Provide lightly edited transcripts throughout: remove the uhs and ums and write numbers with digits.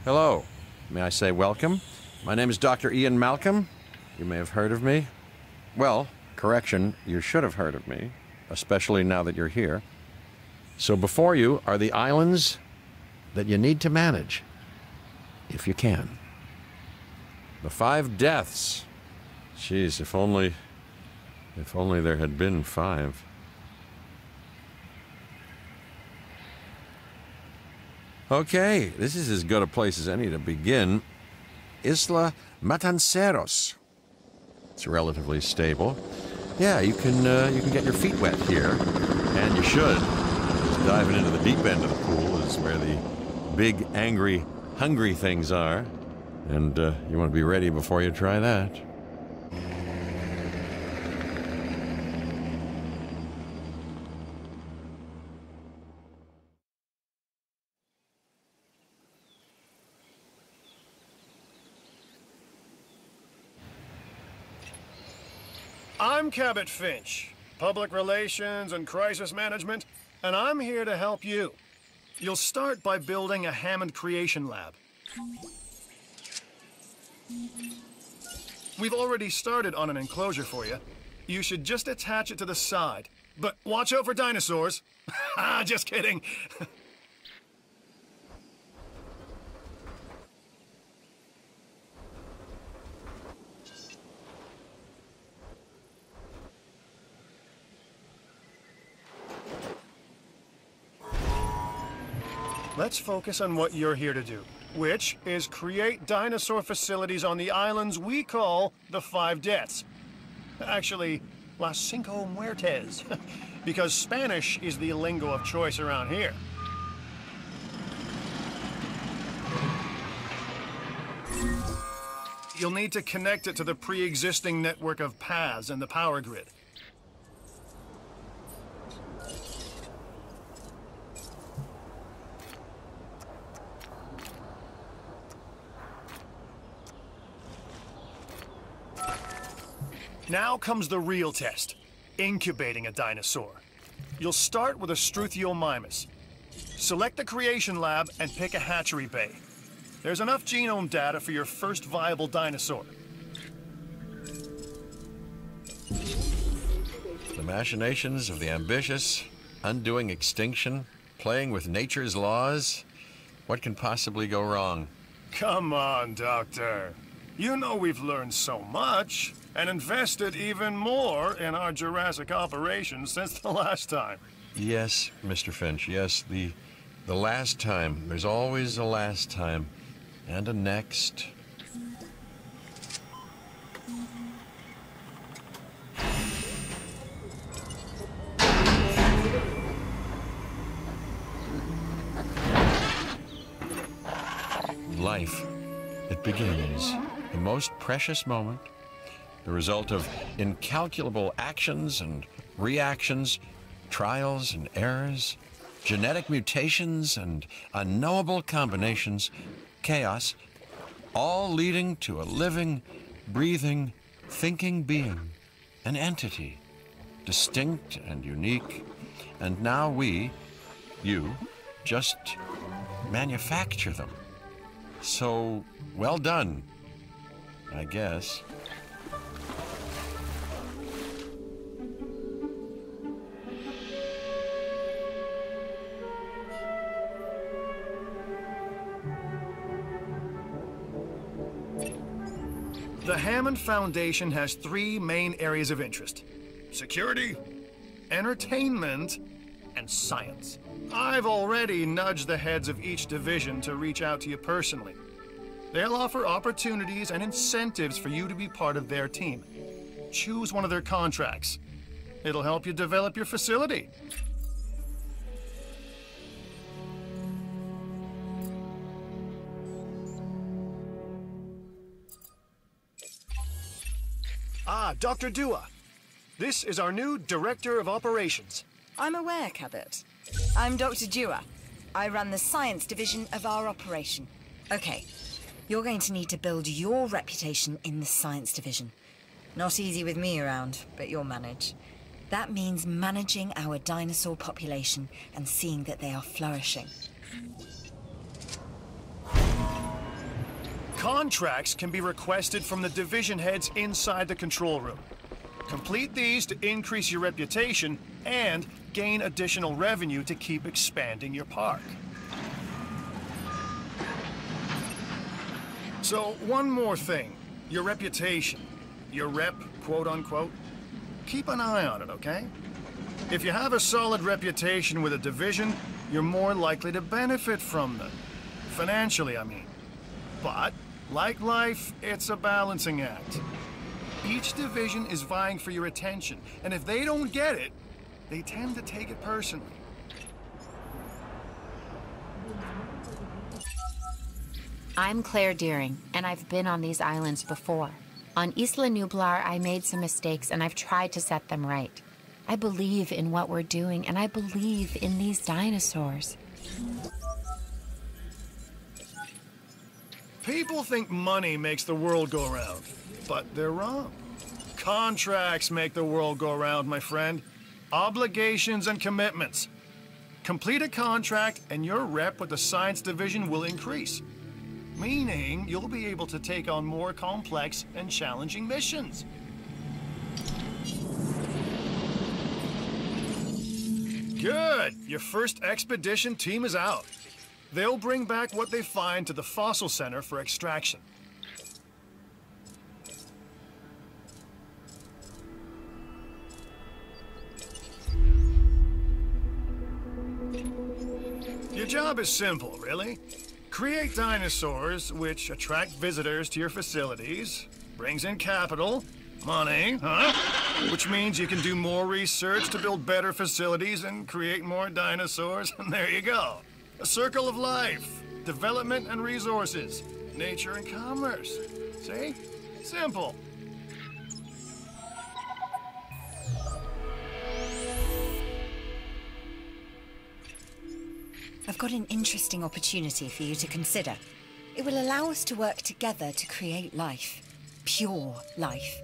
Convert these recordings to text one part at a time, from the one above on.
Hello. May I say welcome? My name is Dr. Ian Malcolm. You may have heard of me. Well, correction, you should have heard of me, especially now that you're here. So before you are the islands that you need to manage, if you can. The 5 deaths. Jeez, if only there had been 5. Okay, this is as good a place as any to begin. Isla Matanceros. It's relatively stable. Yeah, you can get your feet wet here, and you should. Just diving into the deep end of the pool is where the big, angry, hungry things are, and you want to be ready before you try that. I'm Cabot Finch, Public Relations and Crisis Management, and I'm here to help you. You'll start by building a Hammond Creation Lab. We've already started on an enclosure for you. You should just attach it to the side. But watch out for dinosaurs. Just kidding. Let's focus on what you're here to do, which is create dinosaur facilities on the islands we call the 5 Deaths. Actually, Las Cinco Muertes, because Spanish is the lingo of choice around here. You'll need to connect it to the pre-existing network of paths and the power grid. Now comes the real test, incubating a dinosaur. You'll start with a Struthiomimus. Select the creation lab and pick a hatchery bay. There's enough genome data for your first viable dinosaur. The machinations of the ambitious, undoing extinction, playing with nature's laws. What can possibly go wrong? Come on, Doctor. You know we've learned so much, and invested even more in our Jurassic operations since the last time. Yes, Mr. Finch, yes, the last time. There's always a last time, and a next. Life, it begins. The most precious moment, the result of incalculable actions and reactions, trials and errors, genetic mutations and unknowable combinations, chaos, all leading to a living, breathing, thinking being, an entity, distinct and unique, and now we, you, just manufacture them. So, well done, I guess. The Hammond Foundation has 3 main areas of interest: security, entertainment, and science. I've already nudged the heads of each division to reach out to you personally. They'll offer opportunities and incentives for you to be part of their team. Choose one of their contracts. It'll help you develop your facility. Dr. Dua. This is our new Director of Operations. I'm aware, Cabot. I'm Dr. Dua. I run the science division of our operation. Okay, you're going to need to build your reputation in the science division. Not easy with me around, but you'll manage. That means managing our dinosaur population and seeing that they are flourishing. Contracts can be requested from the division heads inside the control room. Complete these to increase your reputation and gain additional revenue to keep expanding your park. So, one more thing. Your reputation. Your rep, quote-unquote. Keep an eye on it, okay? If you have a solid reputation with a division, you're more likely to benefit from them. Financially, I mean. But, like life, it's a balancing act. Each division is vying for your attention, and if they don't get it, they tend to take it personally. I'm Claire Deering, and I've been on these islands before. On Isla Nublar, I made some mistakes, and I've tried to set them right. I believe in what we're doing, and I believe in these dinosaurs. People think money makes the world go round, but they're wrong. Contracts make the world go round, my friend. Obligations and commitments. Complete a contract and your rep with the science division will increase. Meaning you'll be able to take on more complex and challenging missions. Good! Your first expedition team is out. They'll bring back what they find to the fossil center for extraction. Your job is simple, really. Create dinosaurs which attract visitors to your facilities, brings in capital, money, which means you can do more research to build better facilities and create more dinosaurs, and there you go. A circle of life, development and resources, nature and commerce. See? Simple. I've got an interesting opportunity for you to consider. It will allow us to work together to create life. Pure life.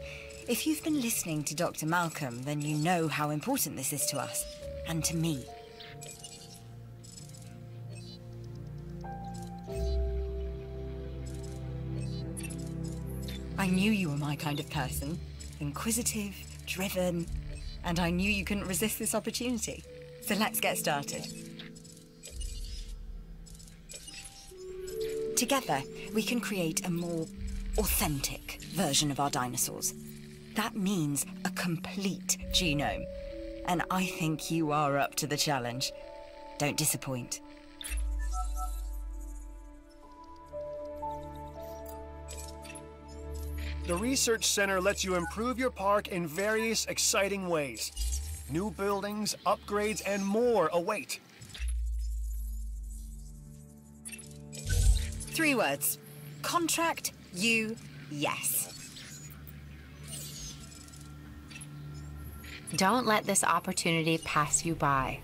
If you've been listening to Dr. Malcolm, then you know how important this is to us. And to me. I knew you were my kind of person. Inquisitive, driven, and I knew you couldn't resist this opportunity. So let's get started. Together, we can create a more authentic version of our dinosaurs. That means a complete genome. And I think you are up to the challenge. Don't disappoint. The Research Center lets you improve your park in various exciting ways. New buildings, upgrades, and more await. 3 words. Contract, you, yes. Don't let this opportunity pass you by.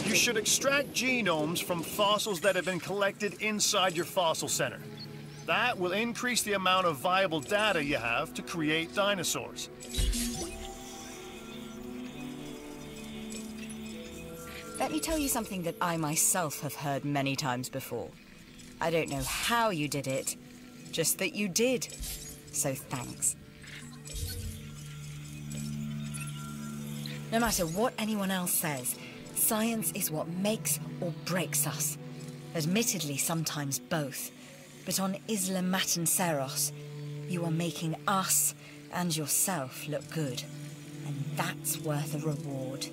You should extract genomes from fossils that have been collected inside your fossil center. That will increase the amount of viable data you have to create dinosaurs. Let me tell you something that I myself have heard many times before. I don't know how you did it, just that you did. So thanks. No matter what anyone else says, science is what makes or breaks us. Admittedly, sometimes both. But on Isla Matanceros, you are making us and yourself look good. And that's worth a reward.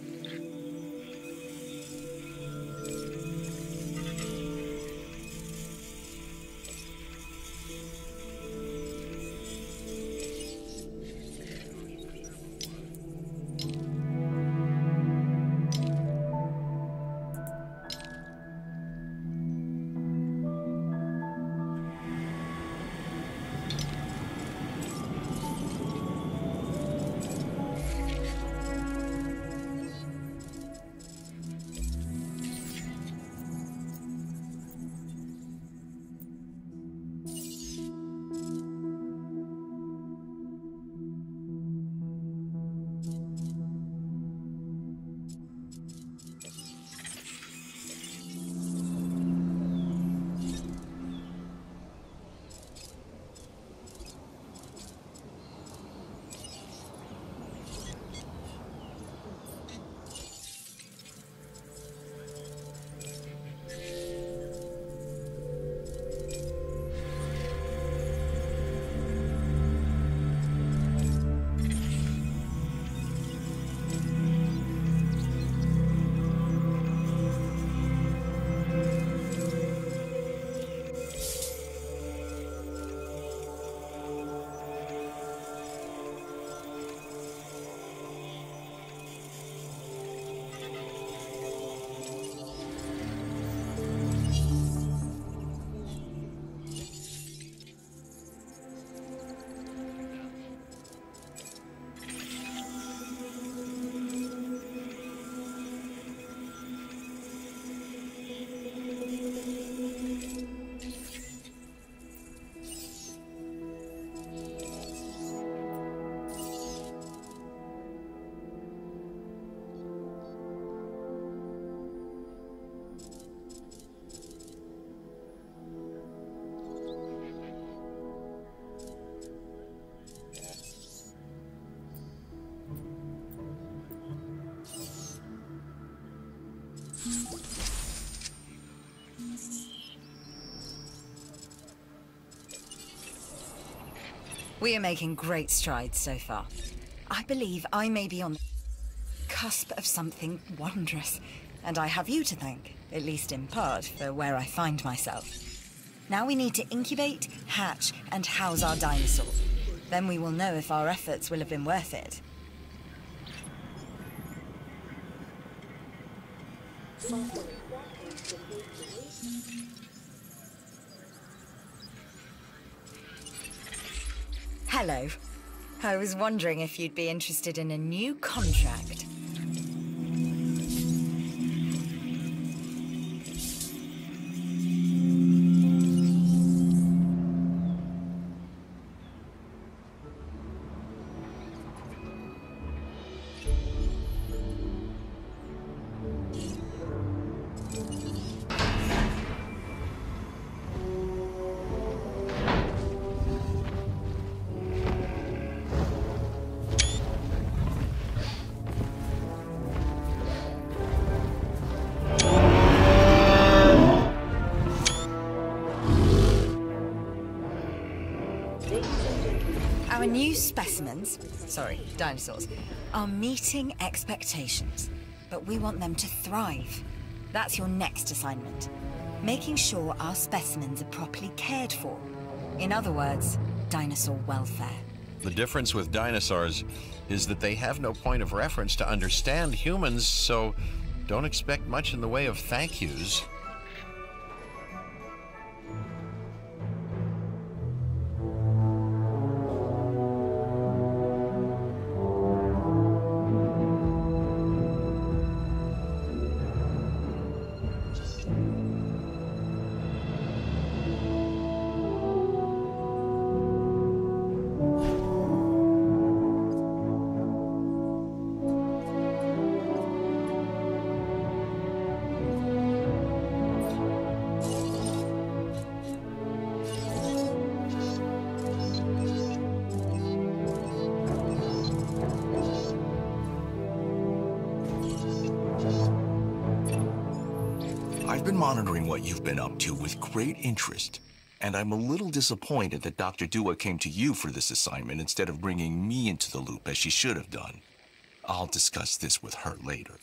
We are making great strides so far. I believe I may be on the cusp of something wondrous, and I have you to thank, at least in part, for where I find myself. Now we need to incubate, hatch, and house our dinosaur. Then we will know if our efforts will have been worth it. Hello. I was wondering if you'd be interested in a new contract. Our new specimens, dinosaurs, are meeting expectations, but we want them to thrive. That's your next assignment. Making sure our specimens are properly cared for. In other words, dinosaur welfare. The difference with dinosaurs is that they have no point of reference to understand humans, so don't expect much in the way of thank yous. I've been monitoring what you've been up to with great interest, and I'm a little disappointed that Dr. Dua came to you for this assignment instead of bringing me into the loop as she should have done. I'll discuss this with her later.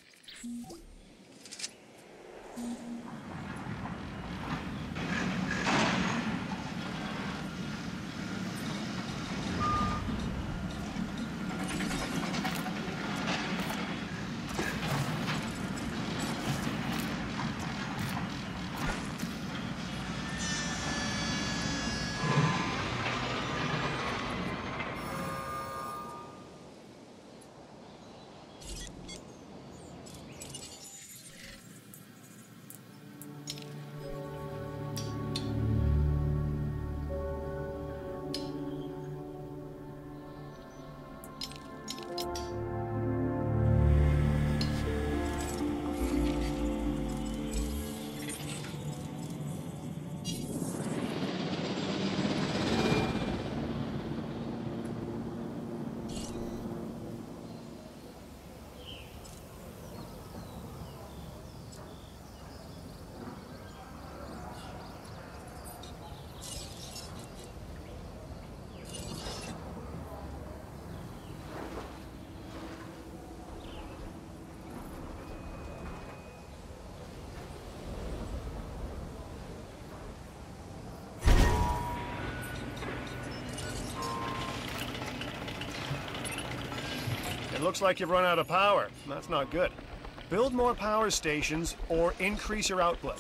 It looks like you've run out of power. That's not good. Build more power stations or increase your output.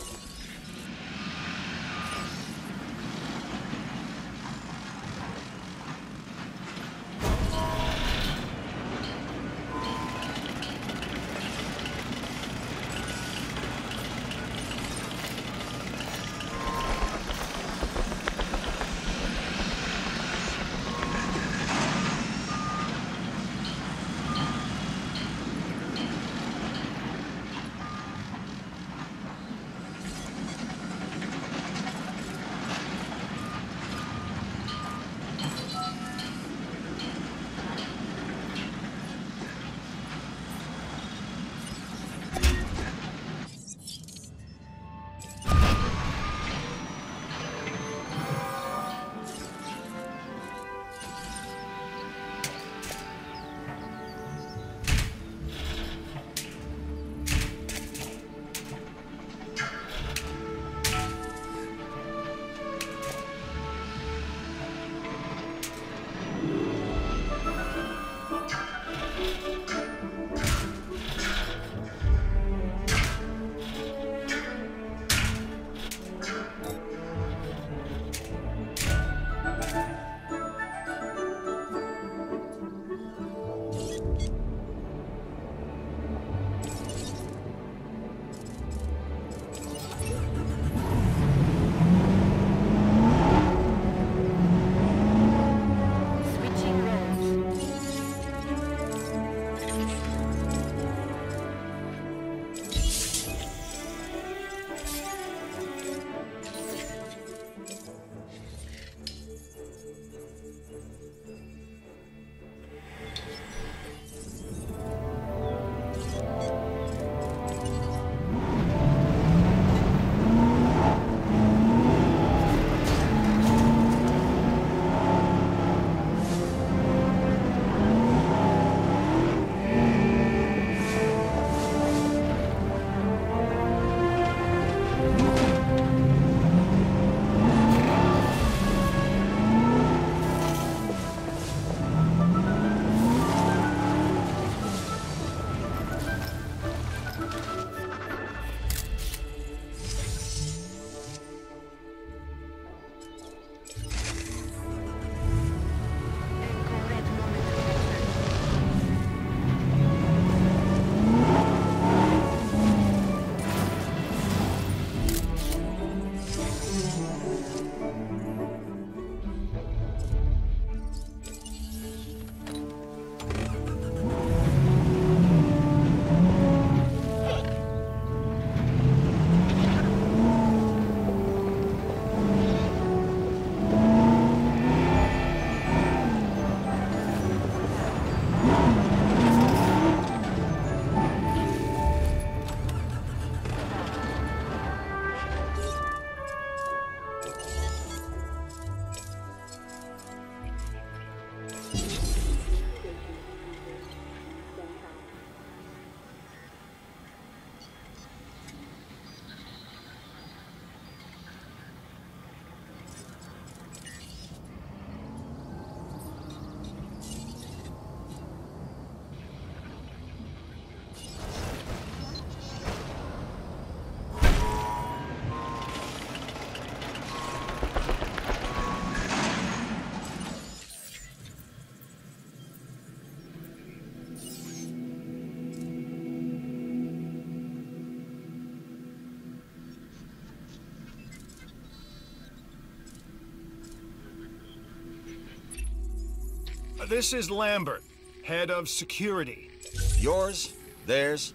This is Lambert, head of security. Yours, theirs,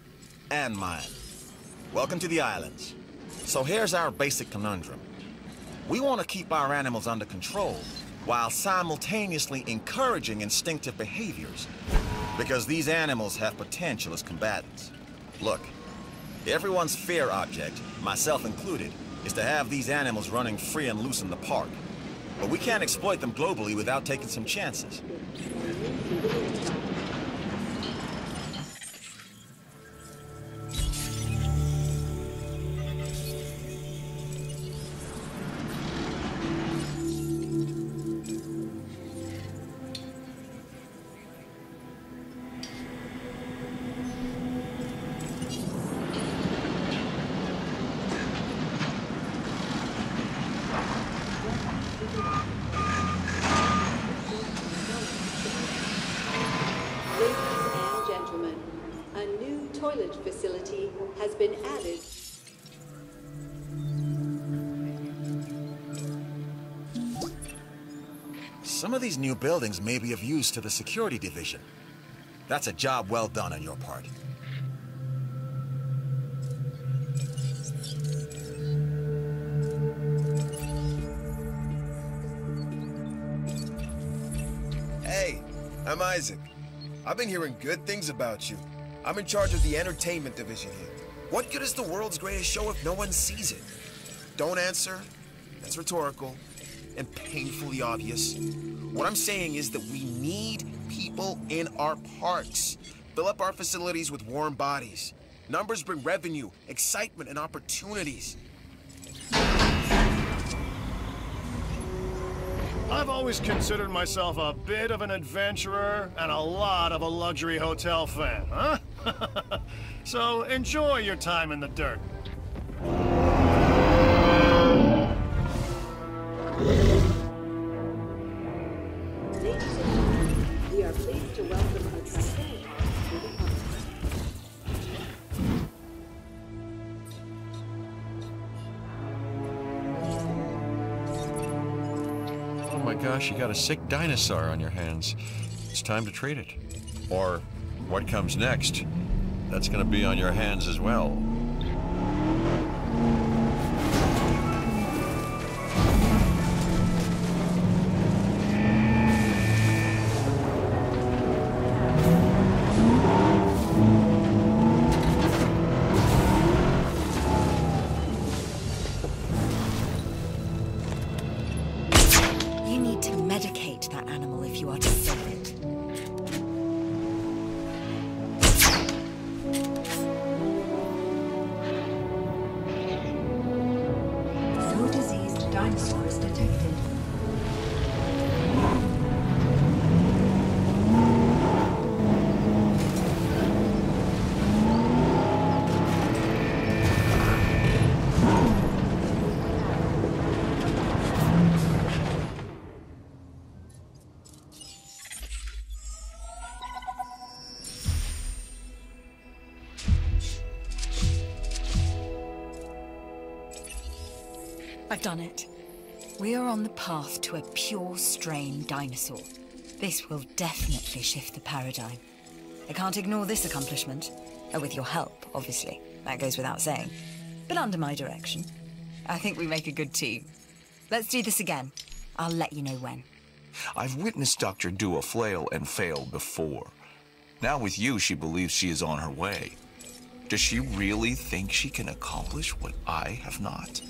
and mine. Welcome to the islands. So here's our basic conundrum. We want to keep our animals under control while simultaneously encouraging instinctive behaviors, because these animals have potential as combatants. Look, everyone's fear object, myself included, is to have these animals running free and loose in the park. But we can't exploit them globally without taking some chances. Facility has been added. Some of these new buildings may be of use to the security division. That's a job well done on your part. Hey, I'm Isaac. I've been hearing good things about you. I'm in charge of the entertainment division here. What good is the world's greatest show if no one sees it? Don't answer. That's rhetorical and painfully obvious. What I'm saying is that we need people in our parks. Fill up our facilities with warm bodies. Numbers bring revenue, excitement, and opportunities. I've always considered myself a bit of an adventurer and a lot of a luxury hotel fan, huh? So enjoy your time in the dirt. Ladies and gentlemen, we are pleased to welcome our transcendent host to the park. Oh my gosh, you got a sick dinosaur on your hands. It's time to treat it. Or what comes next, that's gonna be on your hands as well. You need to medicate that animal if you are to save it. No diseased dinosaurs detected. I've done it. We are on the path to a pure strain dinosaur. This will definitely shift the paradigm. I can't ignore this accomplishment. With your help, obviously. That goes without saying. But under my direction. I think we make a good team. Let's do this again. I'll let you know when. I've witnessed Dr. Dua flail and fail before. Now with you, she believes she is on her way. Does she really think she can accomplish what I have not?